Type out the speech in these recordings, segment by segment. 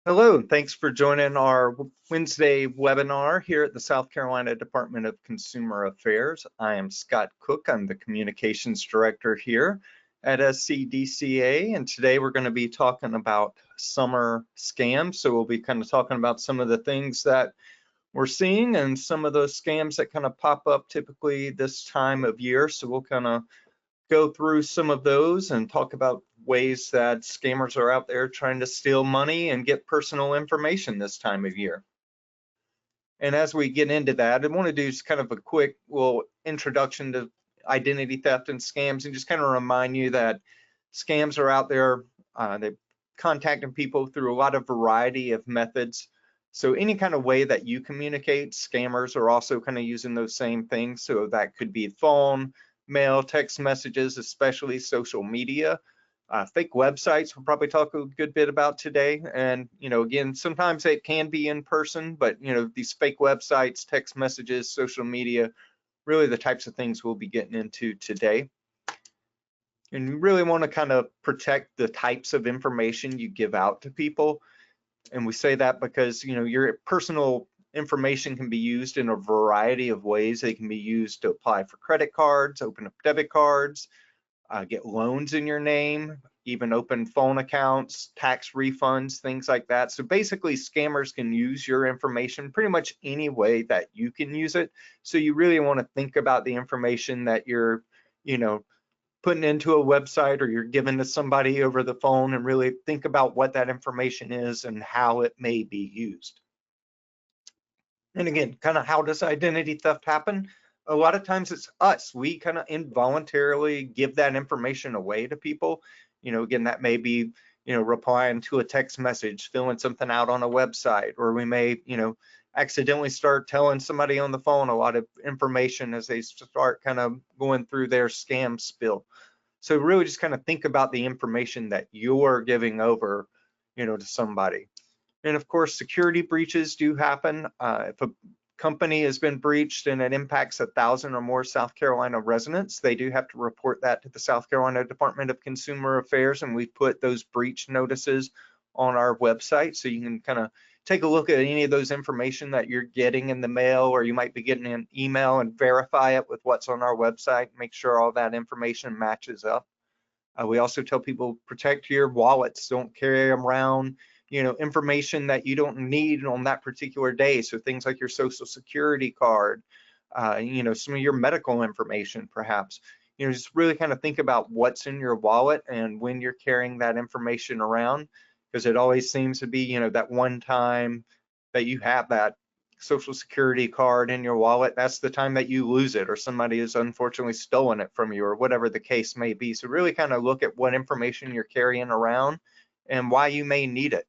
Hello, and thanks for joining our Wednesday webinar here at the South Carolina Department of Consumer Affairs. I am Scott Cook. I'm the Communications Director here at SCDCA, and today we're going to be talking about summer scams. So we'll be kind of talking about some of the things that we're seeing and some of those scams that kind of pop up typically this time of year. So we'll kind of go through some of those and talk about ways that scammers are out there trying to steal money and get personal information this time of year. And as we get into that, I want to do just kind of a quick little introduction to identity theft and scams and just kind of remind you that scams are out there. They're contacting people through a lot of variety of methods. So any kind of way that you communicate, scammers are also kind of using those same things. So that could be phone, mail, text messages, especially social media. Fake websites we'll probably talk a good bit about today. And, again, sometimes it can be in person, but, these fake websites, text messages, social media, really the types of things we'll be getting into today. And you really want to kind of protect the types of information you give out to people. And we say that because, your personal information can be used in a variety of ways. They can be used to apply for credit cards, open up debit cards, get loans in your name, even open phone accounts, tax refunds, things like that. So basically, scammers can use your information pretty much any way that you can use it. So you really want to think about the information that you're, putting into a website or you're giving to somebody over the phone, and really think about what that information is and how it may be used. And again, kind of how does identity theft happen? A lot of times it's us. We kind of involuntarily give that information away to people. Again, that may be, replying to a text message, filling something out on a website, or we may, accidentally start telling somebody on the phone a lot of information as they start kind of going through their scam spill. So really just kind of think about the information that you're giving over, to somebody. And of course, security breaches do happen. If a company has been breached and it impacts 1,000 or more South Carolina residents, they do have to report that to the South Carolina Department of Consumer Affairs, and we put those breach notices on our website, so you can kind of take a look at any of those information that you're getting in the mail, or you might be getting an email, and verify it with what's on our website, make sure all that information matches up. We also tell people, protect your wallets, don't carry them around, information that you don't need on that particular day. So things like your social security card, some of your medical information, perhaps. Just really kind of think about what's in your wallet and when you're carrying that information around, because it always seems to be, that one time that you have that social security card in your wallet, that's the time that you lose it, or somebody has unfortunately stolen it from you, or whatever the case may be. So really kind of look at what information you're carrying around and why you may need it.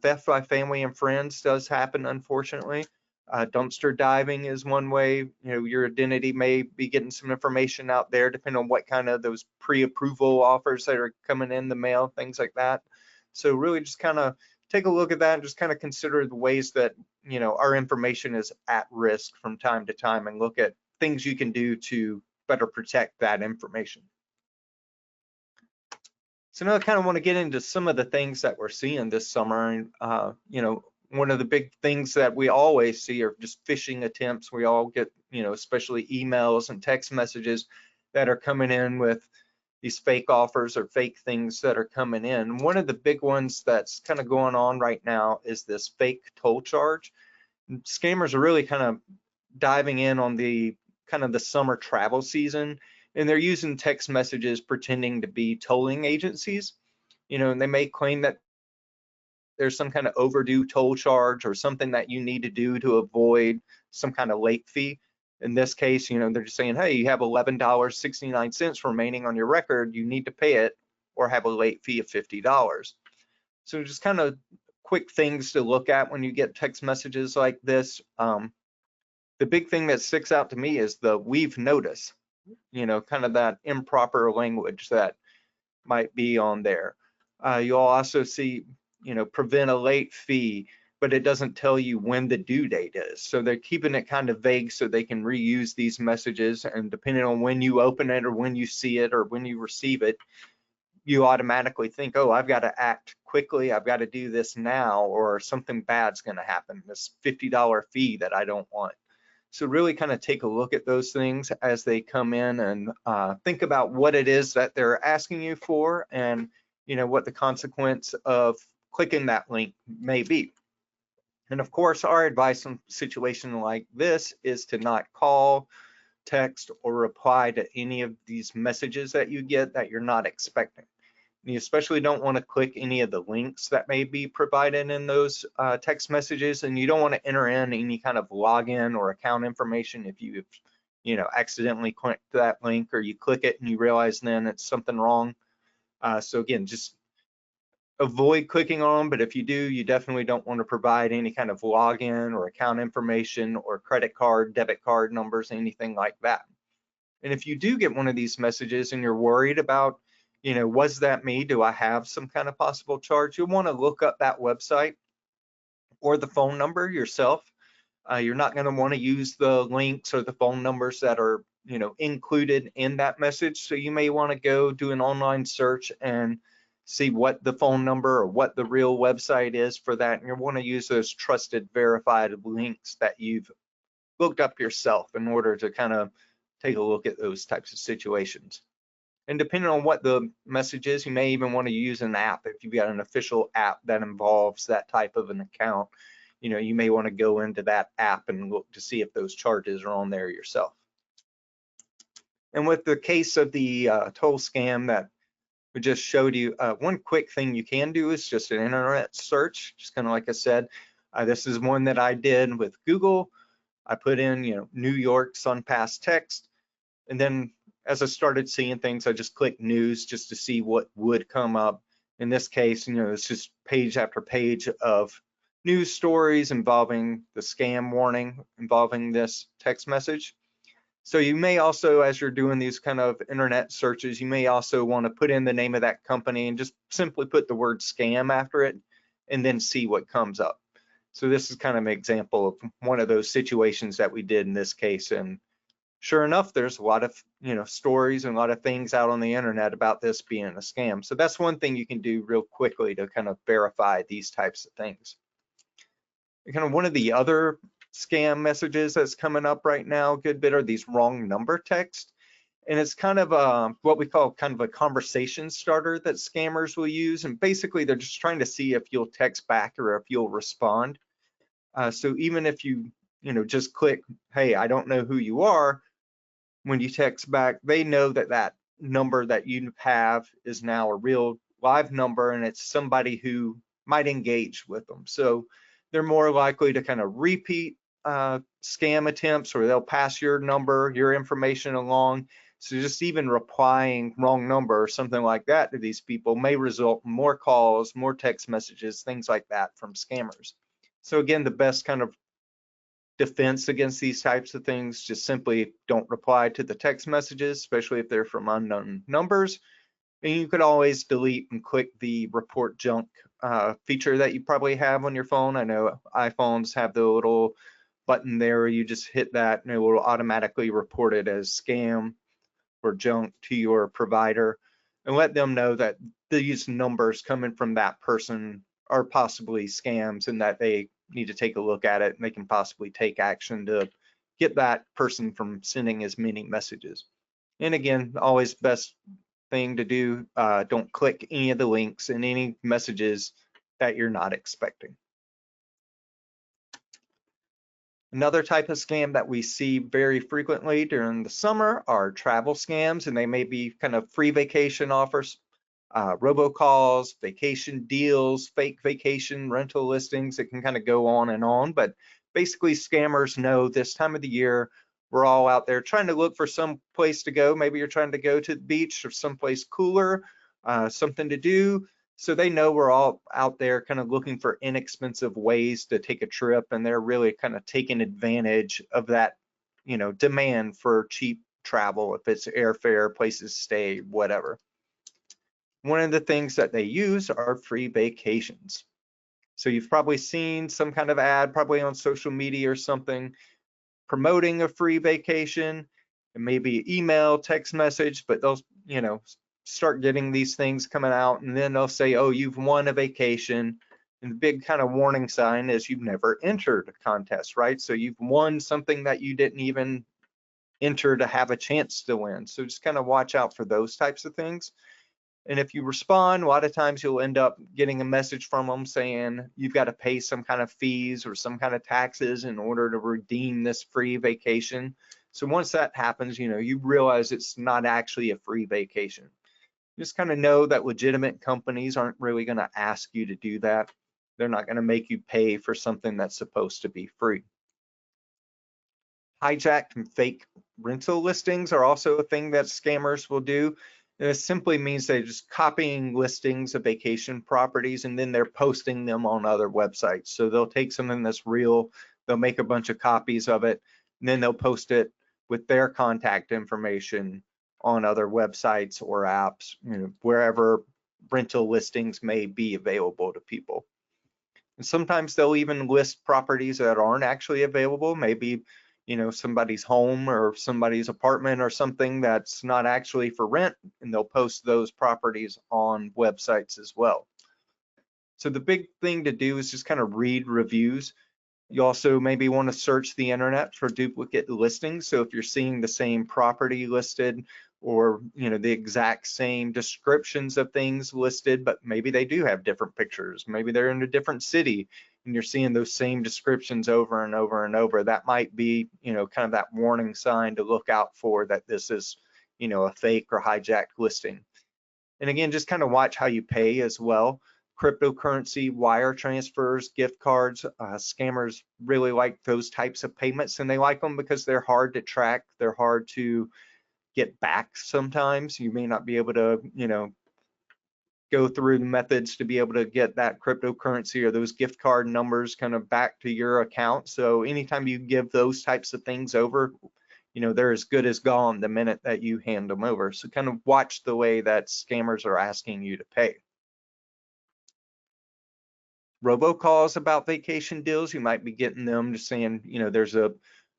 Theft by family and friends does happen, unfortunately. Dumpster diving is one way. Your identity may be getting some information out there, depending on what kind of those pre-approval offers that are coming in the mail, things like that. So really just kind of take a look at that and just kind of consider the ways that, our information is at risk from time to time, and look at things you can do to better protect that information. So now I kind of want to get into some of the things that we're seeing this summer. And, one of the big things that we always see are just phishing attempts. We all get, especially emails and text messages that are coming in with these fake offers or fake things that are coming in. One of the big ones that's kind of going on right now is this fake toll charge. Scammers are really kind of diving in on the kind of the summer travel season, and they're using text messages pretending to be tolling agencies, and they may claim that there's some kind of overdue toll charge or something that you need to do to avoid some kind of late fee. In this case, they're just saying, hey, you have $11.69 remaining on your record, you need to pay it or have a late fee of $50. So just kind of quick things to look at when you get text messages like this. The big thing that sticks out to me is the "we've noticed," kind of that improper language that might be on there. You'll also see, prevent a late fee, but it doesn't tell you when the due date is. So they're keeping it kind of vague so they can reuse these messages, and depending on when you open it or when you see it or when you receive it, you automatically think, oh, I've got to act quickly, I've got to do this now, or something bad's going to happen, this $50 fee that I don't want. So really kind of take a look at those things as they come in, and think about what it is that they're asking you for, and what the consequence of clicking that link may be. And of course, our advice in a situation like this is to not call, text, or reply to any of these messages that you get that you're not expecting. You especially don't want to click any of the links that may be provided in those text messages, and you don't want to enter in any kind of login or account information if you've accidentally clicked that link, or you click it and you realize then it's something wrong. So again, just avoid clicking on them, but if you do, you definitely don't want to provide any kind of login or account information or credit card, debit card numbers, anything like that. And if you do get one of these messages and you're worried about, was that me? Do I have some kind of possible charge? You'll want to look up that website or the phone number yourself. You're not going to want to use the links or the phone numbers that are, included in that message. So you may want to go do an online search and see what the phone number or what the real website is for that. And you want to use those trusted, verified links that you've looked up yourself in order to kind of take a look at those types of situations. And depending on what the message is, you may even want to use an app. If you've got an official app that involves that type of an account, you may want to go into that app and look to see if those charges are on there yourself. And with the case of the toll scam that we just showed you, one quick thing you can do is just an internet search, just kind of like I said. This is one that I did with Google. I put in, New York SunPass text, and then as I started seeing things, I just clicked news just to see what would come up. In this case, it's just page after page of news stories involving the scam warning involving this text message. So you may also, as you're doing these kind of internet searches, you may also want to put in the name of that company and just simply put the word scam after it and then see what comes up. So this is kind of an example of one of those situations that we did in this case. And sure enough, there's a lot of stories and a lot of things out on the internet about this being a scam. So that's one thing you can do real quickly to kind of verify these types of things. And kind of one of the other scam messages that's coming up right now a good bit are these wrong number text. And it's kind of what we call kind of a conversation starter that scammers will use. And basically they're just trying to see if you'll text back or if you'll respond. So even if you just click, hey, I don't know who you are, when you text back, they know that that number that you have is now a real live number and it's somebody who might engage with them. So they're more likely to kind of repeat scam attempts, or they'll pass your number, your information along. So just even replying wrong number or something like that to these people may result in more calls, more text messages, things like that from scammers. So again, the best kind of defense against these types of things, just simply don't reply to the text messages, especially if they're from unknown numbers. And you could always delete and click the report junk feature that you probably have on your phone. I know iPhones have the little button there, you just hit that and it will automatically report it as scam or junk to your provider, and let them know that these numbers coming from that person are possibly scams and that they need to take a look at it and they can possibly take action to get that person from sending as many messages. And again, always best thing to do, don't click any of the links in any messages that you're not expecting. Another type of scam that we see very frequently during the summer are travel scams, and they may be kind of free vacation offers, robocalls, vacation deals, fake vacation rental listings. It can kind of go on and on, but basically scammers know this time of the year we're all out there trying to look for some place to go. Maybe you're trying to go to the beach or someplace cooler, something to do. So they know we're all out there kind of looking for inexpensive ways to take a trip, and they're really kind of taking advantage of that, demand for cheap travel, if it's airfare, places to stay, whatever. One of the things that they use are free vacations. So you've probably seen some kind of ad, probably on social media or something, promoting a free vacation. It may be email, text message, but they'll, start getting these things coming out, and then they'll say, oh, you've won a vacation. And the big kind of warning sign is you've never entered a contest, right? So you've won something that you didn't even enter to have a chance to win. So just kind of watch out for those types of things. And if you respond, a lot of times you'll end up getting a message from them saying you've got to pay some kind of fees or some kind of taxes in order to redeem this free vacation. So once that happens, you realize it's not actually a free vacation. Just kind of know that legitimate companies aren't really going to ask you to do that. They're not going to make you pay for something that's supposed to be free. Hijacked and fake rental listings are also a thing that scammers will do. And it simply means they're just copying listings of vacation properties and then they're posting them on other websites. So they'll take something that's real, they'll make a bunch of copies of it, and then they'll post it with their contact information on other websites or apps, wherever rental listings may be available to people. And sometimes they'll even list properties that aren't actually available, maybe somebody's home or somebody's apartment or something that's not actually for rent, and they'll post those properties on websites as well. So the big thing to do is just kind of read reviews. You also maybe want to search the internet for duplicate listings. So if you're seeing the same property listed or the exact same descriptions of things listed, but maybe they do have different pictures, maybe they're in a different city and you're seeing those same descriptions over and over and over, that might be kind of that warning sign to look out for, that this is a fake or hijacked listing. And again, just kind of watch how you pay as well. Cryptocurrency, wire transfers, gift cards, scammers really like those types of payments, and they like them because they're hard to track, they're hard to get back sometimes. You may not be able to, go through the methods to be able to get that cryptocurrency or those gift card numbers kind of back to your account. So anytime you give those types of things over, they're as good as gone the minute that you hand them over. So kind of watch the way that scammers are asking you to pay. Robocalls about vacation deals, you might be getting them just saying, there's a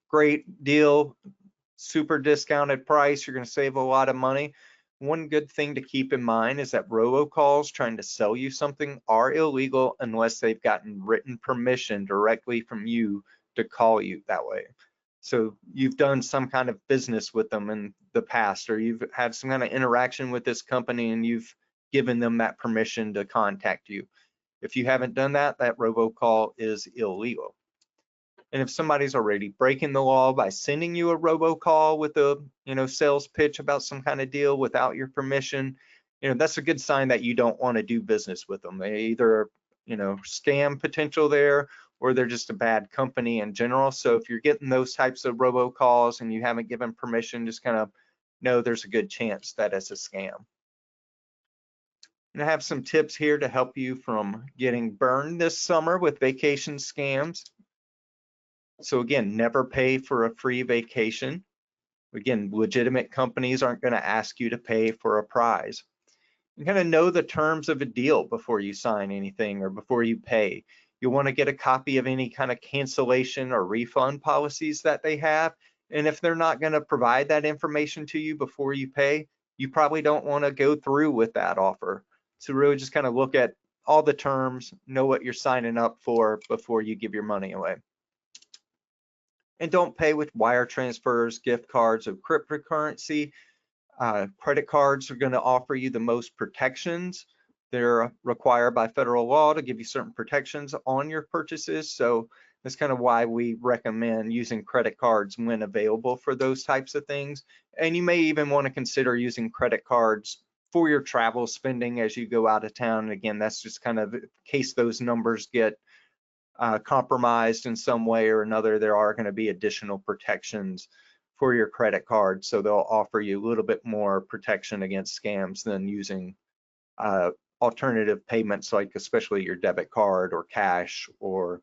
great deal, super discounted price, you're going to save a lot of money. One good thing to keep in mind is that robocalls trying to sell you something are illegal unless they've gotten written permission directly from you to call you that way. So you've done some kind of business with them in the past, or you've had some kind of interaction with this company and you've given them that permission to contact you. If you haven't done that, that robocall is illegal. And if somebody's already breaking the law by sending you a robocall with a sales pitch about some kind of deal without your permission, that's a good sign that you don't want to do business with them. They either scam potential there, or they're just a bad company in general. So if you're getting those types of robocalls and you haven't given permission, just kind of know there's a good chance that it's a scam. And I have some tips here to help you from getting burned this summer with vacation scams. So again, never pay for a free vacation. Again, legitimate companies aren't going to ask you to pay for a prize. You kind of know the terms of a deal before you sign anything or before you pay. You'll want to get a copy of any kind of cancellation or refund policies that they have. And if they're not going to provide that information to you before you pay, you probably don't want to go through with that offer. So really just kind of look at all the terms, know what you're signing up for before you give your money away. And don't pay with wire transfers, gift cards, or cryptocurrency. Credit cards are going to offer you the most protections. They're required by federal law to give you certain protections on your purchases. So that's kind of why we recommend using credit cards when available for those types of things. And you may even want to consider using credit cards for your travel spending as you go out of town. And again, that's just kind of in case those numbers get compromised in some way or another, there are going to be additional protections for your credit card. So they'll offer you a little bit more protection against scams than using alternative payments, like especially your debit card or cash, or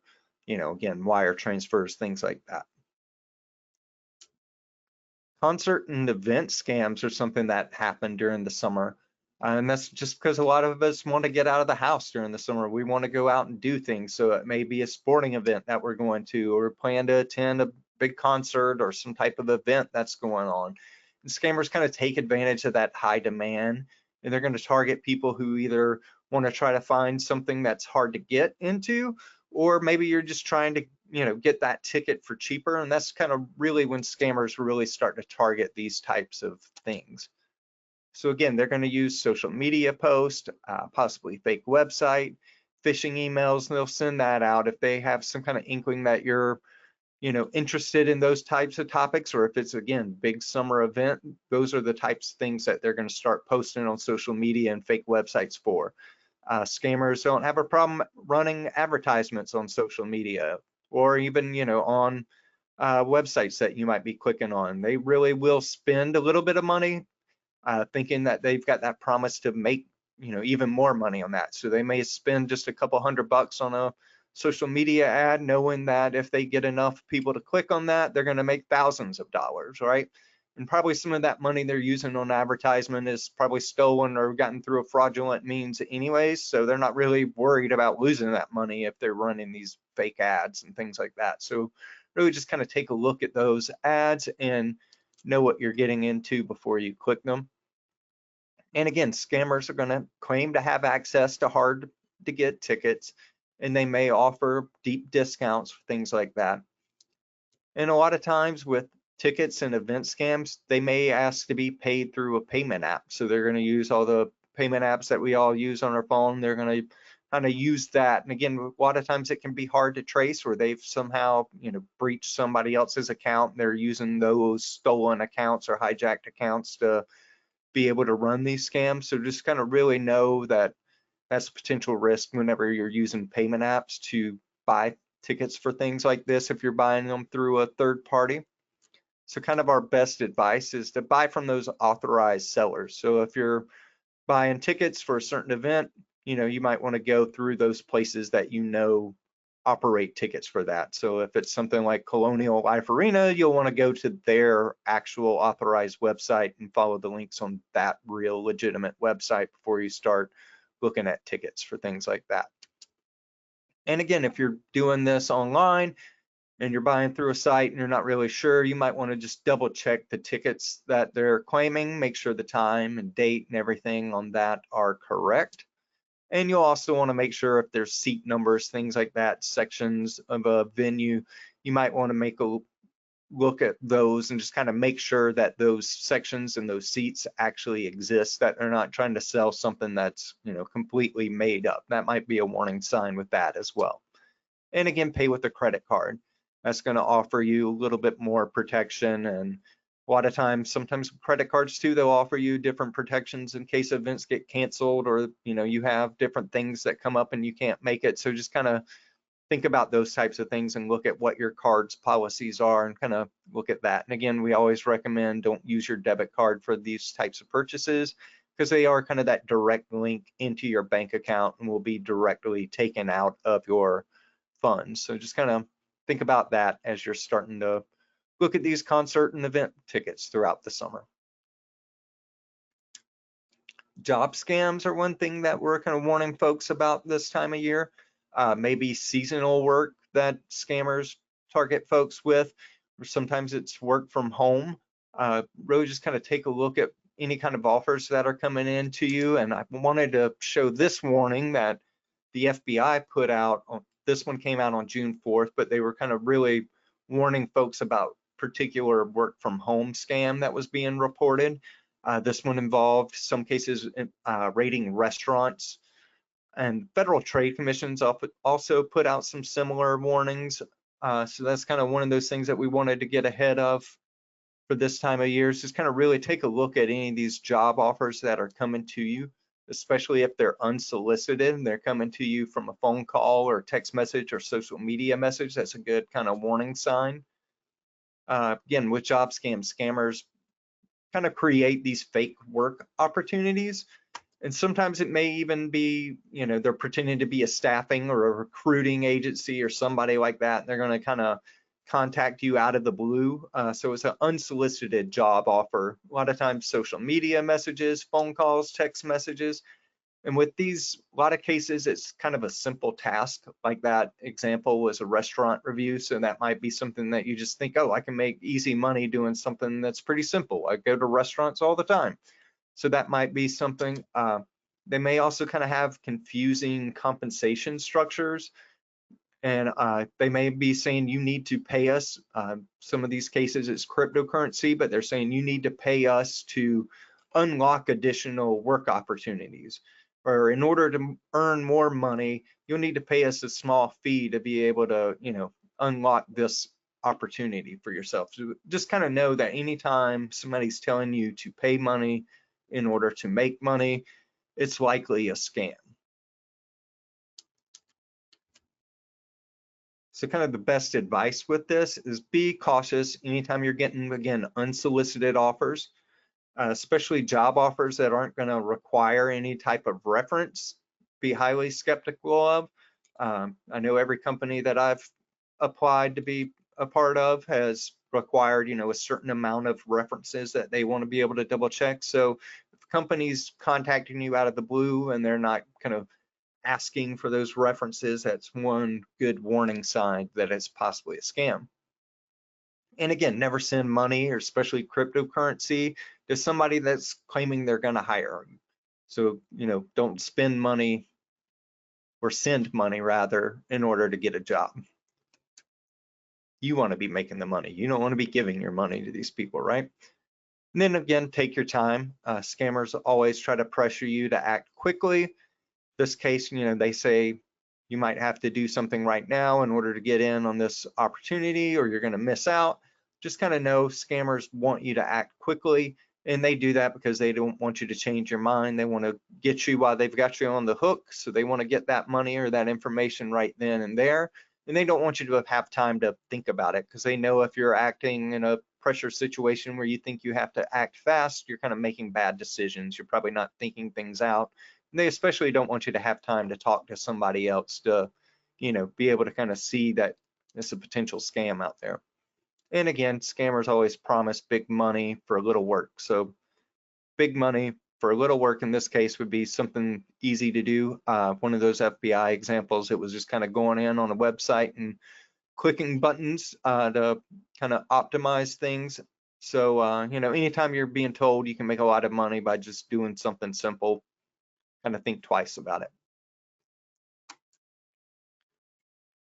again, wire transfers, things like that. Concert and event scams are something that happened during the summer. And that's just because a lot of us want to get out of the house during the summer. We want to go out and do things. So it may be a sporting event that we're going to, or plan to attend a big concert or some type of event that's going on. And scammers kind of take advantage of that high demand and they're going to target people who either want to try to find something that's hard to get into, or maybe you're just trying to, get that ticket for cheaper. And that's kind of really when scammers really start to target these types of things. So again, they're going to use social media posts, possibly fake website, phishing emails, and they'll send that out if they have some kind of inkling that you're, interested in those types of topics, or if it's, again, big summer event, those are the types of things that they're going to start posting on social media and fake websites for. Scammers don't have a problem running advertisements on social media, or even, on websites that you might be clicking on. They really will spend a little bit of money thinking that they've got that promise to make, even more money on that. So they may spend just a couple $100 on a social media ad, knowing that if they get enough people to click on that, they're going to make thousands of dollars, right? And probably some of that money they're using on advertisement is probably stolen or gotten through a fraudulent means anyways. So they're not really worried about losing that money if they're running these fake ads and things like that. So really just kind of take a look at those ads and know what you're getting into before you click them. And again, scammers are going to claim to have access to hard to get tickets, and they may offer deep discounts for things like that. And a lot of times with tickets and event scams, they may ask to be paid through a payment app. So they're going to use all the payment apps that we all use on our phone. They're going to kind of use that. And again, a lot of times it can be hard to trace, where they've somehow, breached somebody else's account. They're using those stolen accounts or hijacked accounts to be able to run these scams. So just kind of really know that that's a potential risk whenever you're using payment apps to buy tickets for things like this, if you're buying them through a third party. So kind of our best advice is to buy from those authorized sellers. So if you're buying tickets for a certain event, you might want to go through those places that operate tickets for that. So if it's something like Colonial Life Arena, you'll want to go to their actual authorized website and follow the links on that real legitimate website before you start looking at tickets for things like that. And again, if you're doing this online and you're buying through a site and you're not really sure, you might want to just double check the tickets that they're claiming, make sure the time and date and everything on that are correct. And you'll also want to make sure if there's seat numbers, things like that, sections of a venue, you might want to make a look at those and just kind of make sure that those sections and those seats actually exist, that they're not trying to sell something that's, completely made up. That might be a warning sign with that as well. And again, pay with a credit card. That's going to offer you a little bit more protection. And a lot of times, sometimes credit cards too, they'll offer you different protections in case events get canceled, or you have different things that come up and you can't make it. So just kind of think about those types of things and look at what your card's policies are and kind of look at that. And again, we always recommend don't use your debit card for these types of purchases, because they are kind of that direct link into your bank account and will be directly taken out of your funds. So just kind of think about that as you're starting to look at these concert and event tickets throughout the summer. Job scams are one thing that we're kind of warning folks about this time of year. Maybe seasonal work that scammers target folks with, or sometimes it's work from home. Really just kind of take a look at any kind of offers that are coming in to you. And I wanted to show this warning that the FBI put out. This one came out on June 4th, but they were kind of really warning folks about particular work from home scam that was being reported. This one involved some cases raiding restaurants, and federal trade commissions also put out some similar warnings. So that's kind of one of those things that we wanted to get ahead of for this time of year, is just kind of really take a look at any of these job offers that are coming to you, especially if they're unsolicited and they're coming to you from a phone call or text message or social media message. That's a good kind of warning sign. Again, with job scams, scammers kind of create these fake work opportunities. And sometimes it may even be, they're pretending to be a staffing or a recruiting agency or somebody like that. They're going to kind of contact you out of the blue. So it's an unsolicited job offer. A lot of times social media messages, phone calls, text messages. And with these, a lot of cases, it's kind of a simple task. Like that example was a restaurant review. So that might be something that you just think, oh, I can make easy money doing something that's pretty simple. I go to restaurants all the time. So that might be something. They may also kind of have confusing compensation structures, and they may be saying you need to pay us. Some of these cases it's cryptocurrency, but they're saying you need to pay us to unlock additional work opportunities. Or in order to earn more money, you'll need to pay us a small fee to be able to, unlock this opportunity for yourself. So just kind of know that anytime somebody's telling you to pay money in order to make money, it's likely a scam. So kind of the best advice with this is be cautious anytime you're getting, again, unsolicited offers, especially job offers that aren't going to require any type of reference. Be highly skeptical of. I know every company that I've applied to be a part of has required, a certain amount of references that they want to be able to double check. So if a company's contacting you out of the blue and they're not kind of asking for those references, that's one good warning sign that it's possibly a scam. And again, never send money, or especially cryptocurrency, to somebody that's claiming they're going to hire you. So, don't spend money, or send money rather, in order to get a job. You want to be making the money. You don't want to be giving your money to these people, right? And then again, take your time. Scammers always try to pressure you to act quickly. This case, they say you might have to do something right now in order to get in on this opportunity, or you're going to miss out. Just kind of know scammers want you to act quickly, and they do that because they don't want you to change your mind. They want to get you while they've got you on the hook, so they want to get that money or that information right then and there, and they don't want you to have time to think about it, because they know if you're acting in a pressure situation where you think you have to act fast, you're kind of making bad decisions. You're probably not thinking things out. And they especially don't want you to have time to talk to somebody else to, be able to kind of see that it's a potential scam out there. And again, scammers always promise big money for little work. So big money for a little work in this case would be something easy to do. One of those FBI examples, it was just kind of going in on a website and clicking buttons to kind of optimize things. So, anytime you're being told you can make a lot of money by just doing something simple, kind of think twice about it.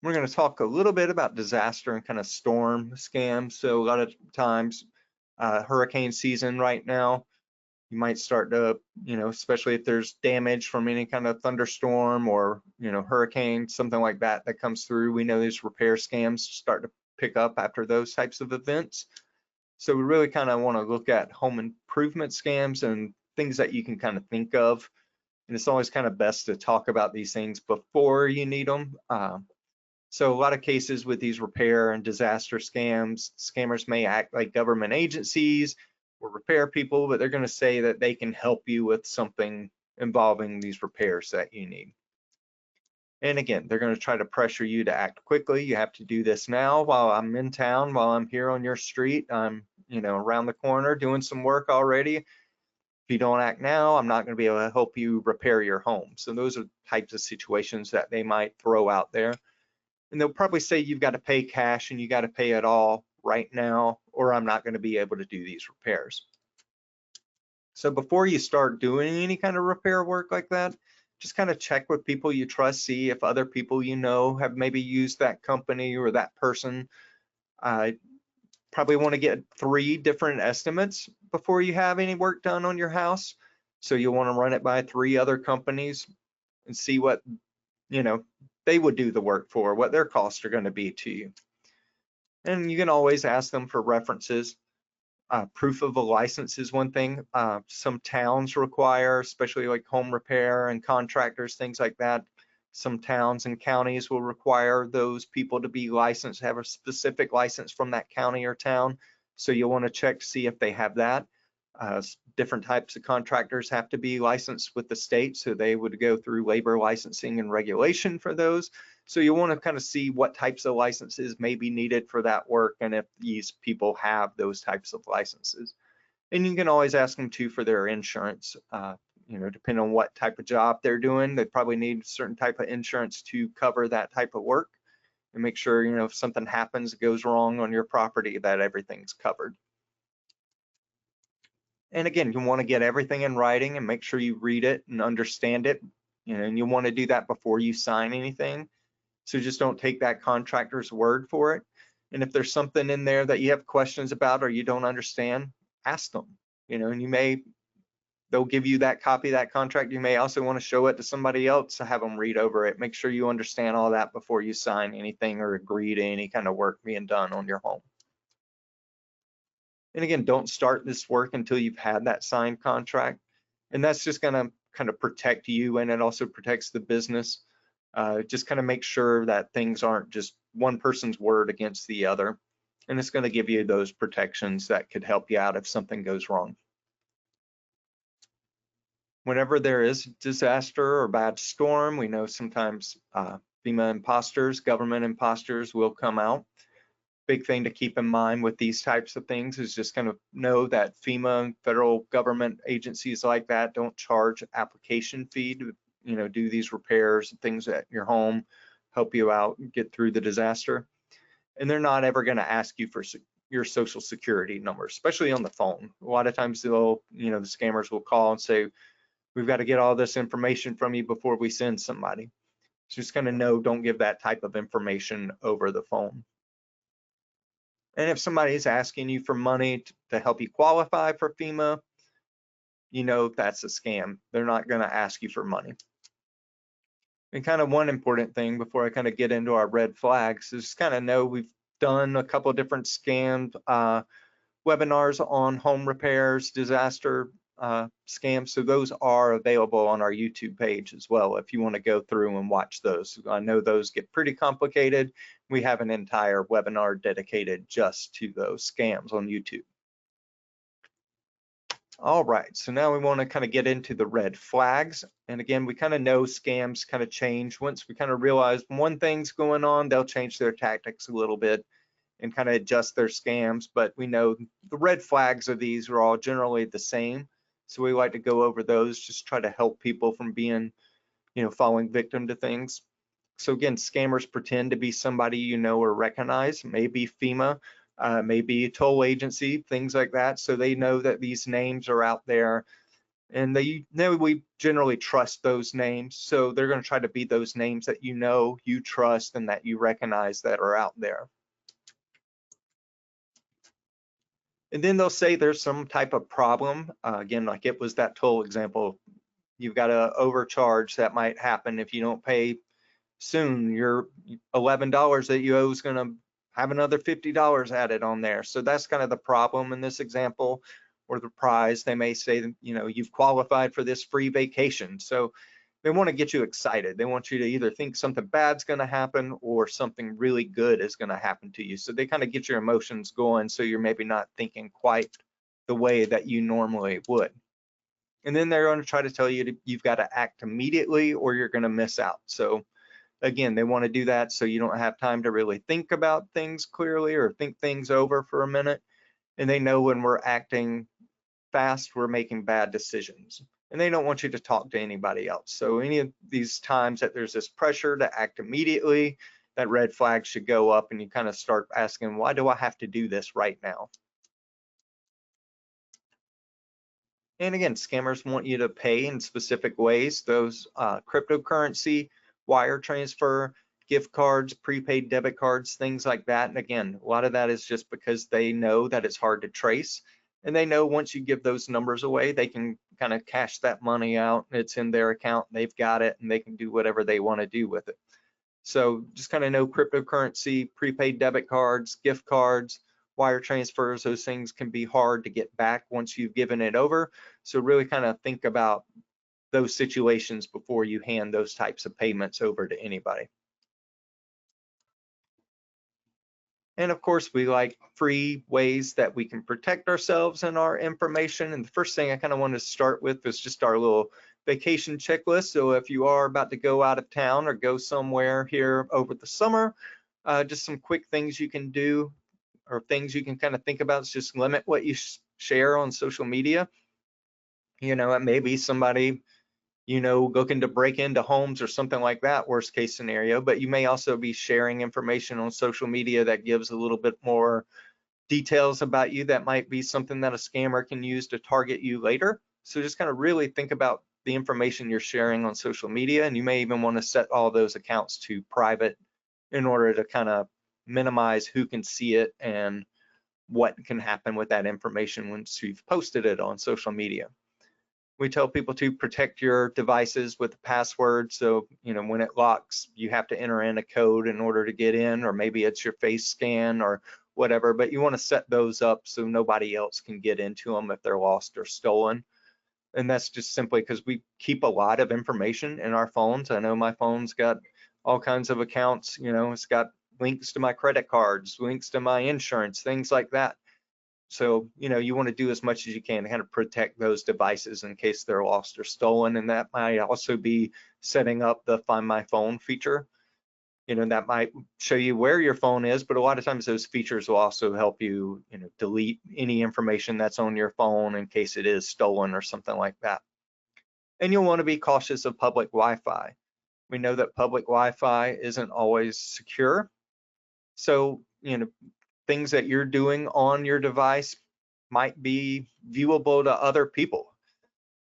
We're going to talk a little bit about disaster and kind of storm scams. So a lot of times, hurricane season right now, you might start to, especially if there's damage from any kind of thunderstorm or, hurricane, something like that that comes through. We know these repair scams start to pick up after those types of events. So we really kind of want to look at home improvement scams and things that you can kind of think of. And it's always kind of best to talk about these things before you need them. So a lot of cases with these repair and disaster scams, scammers may act like government agencies or repair people, but they're going to say that they can help you with something involving these repairs that you need. And again, they're going to try to pressure you to act quickly. You have to do this now while I'm in town, while I'm here on your street. I'm, around the corner doing some work already. If you don't act now, I'm not going to be able to help you repair your home. So those are types of situations that they might throw out there. And they'll probably say you've got to pay cash and you got to pay it all right now, or I'm not going to be able to do these repairs. So before you start doing any kind of repair work like that, just kind of check with people you trust, see if other people have maybe used that company or that person. Probably want to get 3 different estimates before you have any work done on your house. So you'll want to run it by 3 other companies and see what, they would do the work for, what their costs are going to be to you. And you can always ask them for references. Proof of a license is one thing. Some towns require, especially like home repair and contractors, things like that. Some towns and counties will require those people to be licensed, have a specific license from that county or town. So you'll want to check to see if they have that. Different types of contractors have to be licensed with the state, so they would go through labor licensing and regulation for those. So you want to kind of see what types of licenses may be needed for that work and if these people have those types of licenses. And you can always ask them too for their insurance. Depending on what type of job they're doing, they probably need a certain type of insurance to cover that type of work and make sure, if something happens, goes wrong on your property, that everything's covered. And again, you want to get everything in writing and make sure you read it and understand it, and you want to do that before you sign anything. So just don't take that contractor's word for it. And if there's something in there that you have questions about or you don't understand, ask them, and they'll give you that copy of that contract. You may also want to show it to somebody else to have them read over it. Make sure you understand all that before you sign anything or agree to any kind of work being done on your home. And again, don't start this work until you've had that signed contract. And that's just going to kind of protect you, and it also protects the business. Just kind of make sure that things aren't just one person's word against the other. And it's going to give you those protections that could help you out if something goes wrong. Whenever there is disaster or bad storm, we know sometimes FEMA imposters, government imposters will come out. Big thing to keep in mind with these types of things is just kind of know that FEMA and federal government agencies like that don't charge application fee to do these repairs and things at your home, help you out and get through the disaster. And they're not ever going to ask you for your social security number, especially on the phone. A lot of times they'll, the scammers will call and say, we've got to get all this information from you before we send somebody. So just kind of know, don't give that type of information over the phone. And if somebody is asking you for money to help you qualify for FEMA, that's a scam. They're not going to ask you for money. And kind of one important thing before I kind of get into our red flags is kind of know we've done a couple different scam webinars on home repairs, disaster scams. So those are available on our YouTube page as well if you want to go through and watch those. I know those get pretty complicated. We have an entire webinar dedicated just to those scams on YouTube. All right, so now we want to kind of get into the red flags. And again, we kind of know scams kind of change. Once we kind of realize one thing's going on, they'll change their tactics a little bit and kind of adjust their scams. But we know the red flags of these are all generally the same. So we like to go over those, just try to help people from being, falling victim to things. So again, scammers pretend to be somebody or recognize, maybe FEMA, maybe a toll agency, things like that. So they know that these names are out there, and we generally trust those names. So they're going to try to be those names that you trust, and that you recognize that are out there. And then they'll say there's some type of problem. Again, like it was that toll example. You've got to overcharge. That might happen if you don't pay soon. Your $11 that you owe is going to have another $50 added on there. So that's kind of the problem in this example, or the prize. They may say, you've qualified for this free vacation. So they want to get you excited. They want you to either think something bad's going to happen or something really good is going to happen to you. So they kind of get your emotions going, so you're maybe not thinking quite the way that you normally would. And then they're going to try to tell you you've got to act immediately or you're going to miss out. So again, they want to do that so you don't have time to really think about things clearly or think things over for a minute. And they know when we're acting fast, we're making bad decisions. And they don't want you to talk to anybody else. So any of these times that there's this pressure to act immediately, that red flag should go up, and you kind of start asking, why do I have to do this right now? And again, scammers want you to pay in specific ways. Those cryptocurrency, wire transfer, gift cards, prepaid debit cards, things like that. And again, a lot of that is just because they know that it's hard to trace. And they know once you give those numbers away, they can kind of cash that money out. It's in their account, they've got it, and they can do whatever they want to do with it. So just kind of know cryptocurrency, prepaid debit cards, gift cards, wire transfers, those things can be hard to get back once you've given it over. So really kind of think about those situations before you hand those types of payments over to anybody. And of course, we like free ways that we can protect ourselves and our information. And the first thing I kind of wanted to start with is just our little vacation checklist. So if you are about to go out of town or go somewhere here over the summer, just some quick things you can do, or things you can kind of think about, is just limit what you share on social media. It may be somebody looking to break into homes or something like that, worst case scenario, but you may also be sharing information on social media that gives a little bit more details about you that might be something that a scammer can use to target you later. So just kind of really think about the information you're sharing on social media, and you may even want to set all those accounts to private in order to kind of minimize who can see it and what can happen with that information once you've posted it on social media. We tell people to protect your devices with a password. So, when it locks, you have to enter in a code in order to get in, or maybe it's your face scan or whatever, but you want to set those up so nobody else can get into them if they're lost or stolen. And that's just simply because we keep a lot of information in our phones. I know my phone's got all kinds of accounts, it's got links to my credit cards, links to my insurance, things like that. So, you want to do as much as you can to kind of protect those devices in case they're lost or stolen. And that might also be setting up the Find My Phone feature. That might show you where your phone is, but a lot of times those features will also help you, delete any information that's on your phone in case it is stolen or something like that. And you'll want to be cautious of public Wi-Fi. We know that public Wi-Fi isn't always secure. So, things that you're doing on your device might be viewable to other people.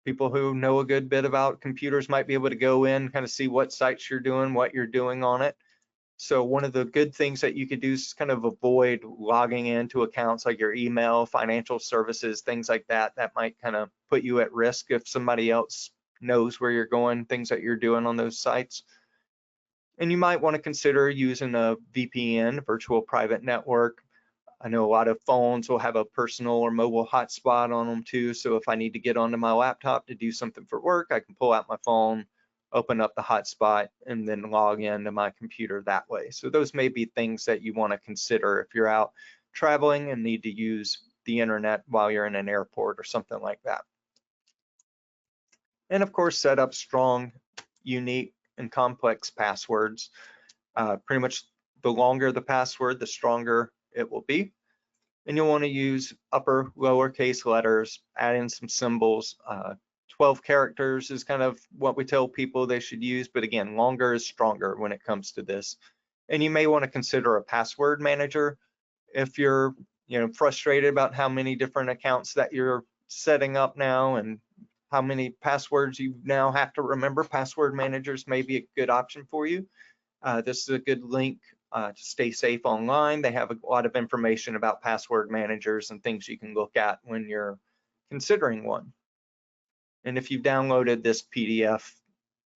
People who know a good bit about computers might be able to go in, kind of see what sites you're doing, what you're doing on it. So one of the good things that you could do is kind of avoid logging into accounts like your email, financial services, things like that. That might kind of put you at risk if somebody else knows where you're going, things that you're doing on those sites. And you might want to consider using a VPN, virtual private network. I know a lot of phones will have a personal or mobile hotspot on them too. So if I need to get onto my laptop to do something for work, I can pull out my phone, open up the hotspot, and then log into my computer that way. So those may be things that you want to consider if you're out traveling and need to use the internet while you're in an airport or something like that. And of course, set up strong, unique, and complex passwords. Pretty much the longer the password, the stronger it will be. And you'll want to use upper, lowercase letters, add in some symbols. 12 characters is kind of what we tell people they should use, but again, longer is stronger when it comes to this. And you may want to consider a password manager if you're frustrated about how many different accounts that you're setting up now and how many passwords you now have to remember. Password managers may be a good option for you. This is a good link to stay safe online. They have a lot of information about password managers and things you can look at when you're considering one. And if you've downloaded this PDF,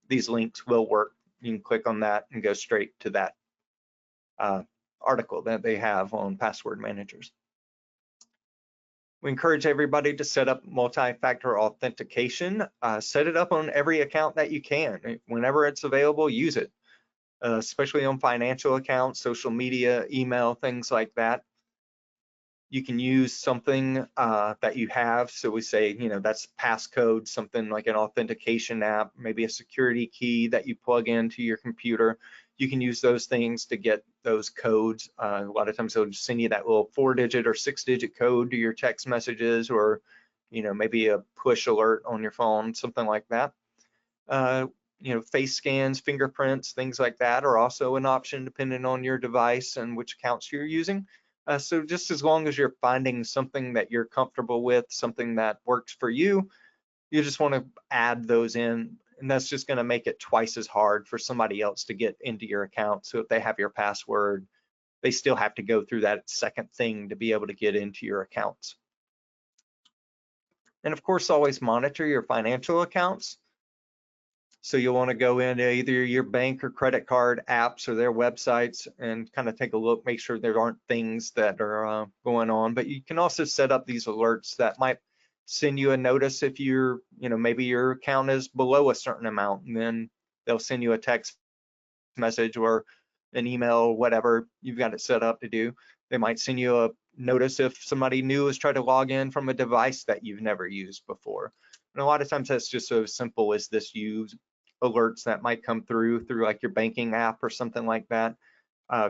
these links will work. You can click on that and go straight to that article that they have on password managers. We encourage everybody to set up multi-factor authentication. Set it up on every account that you can. Whenever it's available, use it, especially on financial accounts, social media, email, things like that. You can use something that you have. So we say, that's passcode, something like an authentication app, maybe a security key that you plug into your computer. You can use those things to get those codes. A lot of times they'll just send you that little 4-digit or 6-digit code to your text messages, or maybe a push alert on your phone, something like that. Face scans, fingerprints, things like that are also an option depending on your device and which accounts you're using. So just as long as you're finding something that you're comfortable with, something that works for you, you just want to add those in, and that's just going to make it twice as hard for somebody else to get into your account. So if they have your password, they still have to go through that second thing to be able to get into your accounts. And of course, always monitor your financial accounts. So you'll want to go into either your bank or credit card apps or their websites and kind of take a look, make sure there aren't things that are going on. But you can also set up these alerts that might send you a notice if you're, maybe your account is below a certain amount, and then they'll send you a text message or an email or whatever you've got it set up to do. They might send you a notice if somebody new has tried to log in from a device that you've never used before. And a lot of times that's just so simple as this use alerts that might come through like your banking app or something like that.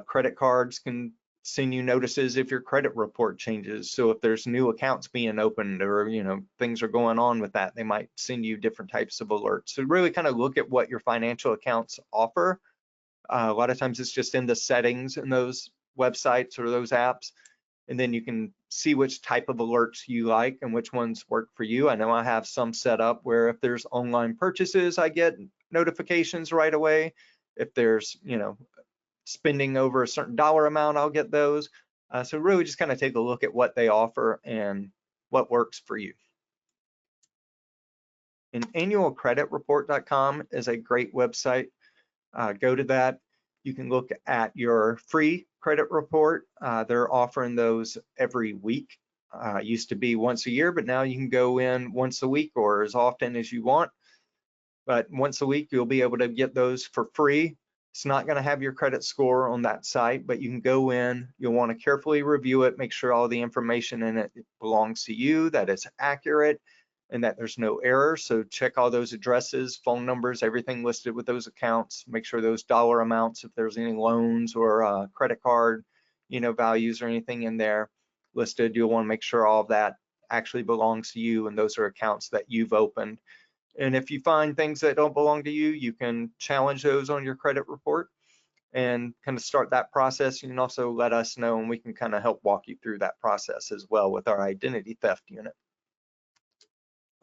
Credit cards can send you notices if your credit report changes. So if there's new accounts being opened or things are going on with that, they might send you different types of alerts. So really kind of look at what your financial accounts offer. A lot of times it's just in the settings in those websites or those apps. and then you can see which type of alerts you like and which ones work for you. I know I have some set up where if there's online purchases, I get notifications right away. If there's, spending over a certain dollar amount, I'll get those. So really just kind of take a look at what they offer and what works for you. And annualcreditreport.com is a great website. Go to that. You can look at your free credit report. They're offering those every week. Used to be once a year, but now you can go in once a week or as often as you want. But once a week, you'll be able to get those for free. It's not going to have your credit score on that site, but you can go in. You'll want to carefully review it, make sure all the information in it belongs to you, that it's accurate, and that there's no errors. So check all those addresses, phone numbers, everything listed with those accounts. Make sure those dollar amounts, if there's any loans or credit card, values or anything in there listed, you'll want to make sure all of that actually belongs to you, and those are accounts that you've opened. And if you find things that don't belong to you, you can challenge those on your credit report and kind of start that process. You can also let us know, and we can kind of help walk you through that process as well with our identity theft unit.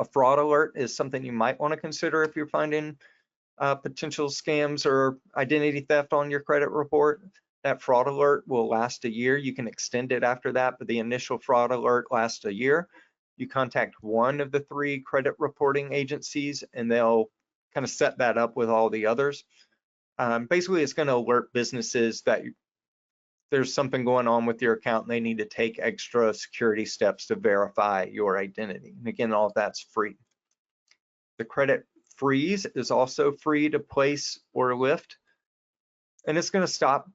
A fraud alert is something you might want to consider if you're finding potential scams or identity theft on your credit report. That fraud alert will last a year. You can extend it after that, but the initial fraud alert lasts a year. You contact one of the 3 credit reporting agencies, and they'll kind of set that up with all the others. Basically, it's going to alert businesses that there's something going on with your account and they need to take extra security steps to verify your identity. And again, all of that's free. The credit freeze is also free to place or lift, and it's going to stop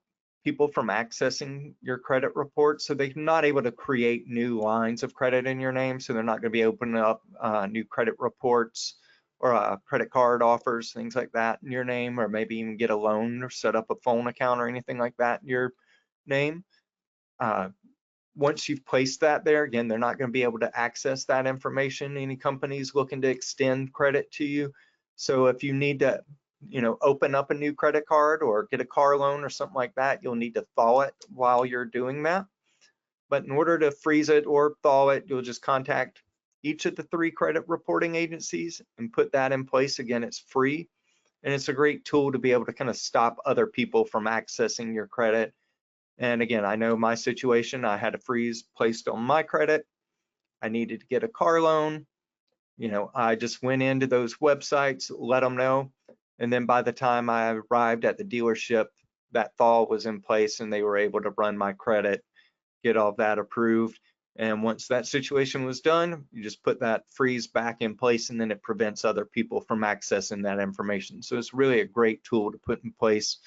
people from accessing your credit report, so they're not able to create new lines of credit in your name, so they're not going to be opening up new credit reports or credit card offers, things like that in your name, or maybe even get a loan or set up a phone account or anything like that in your name. Once you've placed that there, again, they're not going to be able to access that information. Any companies looking to extend credit to you. So if you need to open up a new credit card or get a car loan or something like that, you'll need to thaw it while you're doing that. But in order to freeze it or thaw it, you'll just contact each of the 3 credit reporting agencies and put that in place. Again, it's free, and it's a great tool to be able to kind of stop other people from accessing your credit. And again, I know my situation, I had a freeze placed on my credit. I needed to get a car loan. I just went into those websites, let them know. And then by the time I arrived at the dealership, that thaw was in place and they were able to run my credit, get all that approved. And once that situation was done, you just put that freeze back in place, and then it prevents other people from accessing that information. So it's really a great tool to put in place.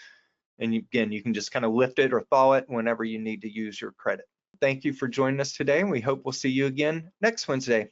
And again, you can just kind of lift it or thaw it whenever you need to use your credit. Thank you for joining us today, and we hope we'll see you again next Wednesday.